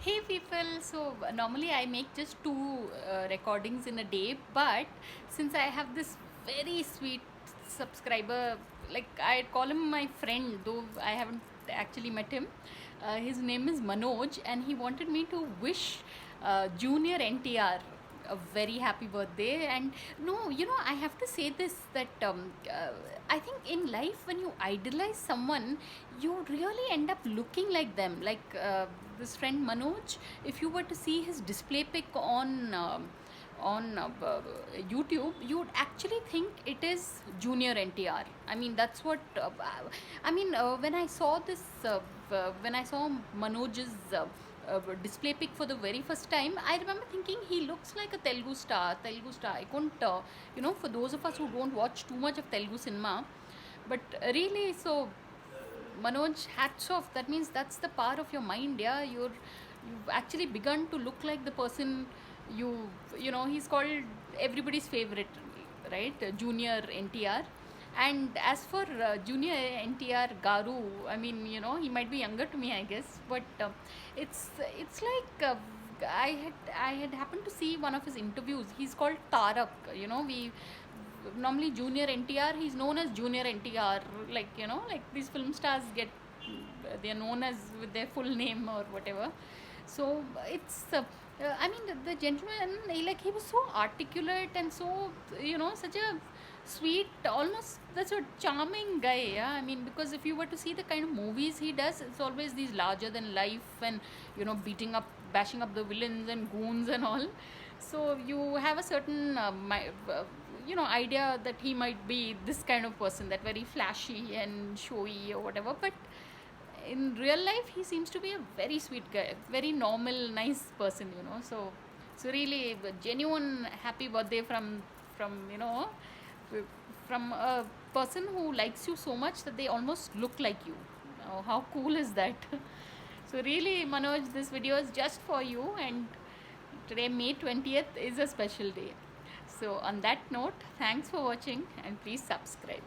Hey people, so normally I make just two recordings in a day, but since I have this very sweet subscriber, like I call him my friend, though I haven't actually met him. His name is Manoj, and he wanted me to wish Junior NTR a very happy birthday. And no, I have to say this, that I think in life when you idolize someone, you really end up looking like them. Like this friend Manoj, if you were to see his display pic on YouTube, you'd actually think it is Junior NTR. I mean, that's what when I saw this, when I saw Manoj's display pic for the very first time, I remember thinking he looks like a Telugu star. Telugu star. I couldn't, for those of us who don't watch too much of Telugu cinema, but really, so Manoj, hats off. That means that's the power of your mind. Yeah, you've actually begun to look like the person you he's called everybody's favorite, right? Junior NTR. And as for Junior NTR Garu, I mean, he might be younger to me, I guess, but it's like I had happened to see one of his interviews. He's called Tarak. We normally Junior NTR, he's known as Junior NTR, like like these film stars get, they're known as with their full name or whatever. So it's I mean, the gentleman, he was so articulate and so, such a sweet, almost that's a charming guy. Yeah, I mean, because if you were to see the kind of movies he does, it's always these larger than life, and beating up, bashing up the villains and goons and all. So you have a certain idea that he might be this kind of person, that very flashy and showy or whatever. But in real life, he seems to be a very sweet guy, very normal, nice person. So really, a genuine happy birthday from from a person who likes you so much that they almost look like you. Oh, how cool is that? So really, Manoj, this video is just for you, and today, May 20th, is a special day. So on that note, thanks for watching, and please subscribe.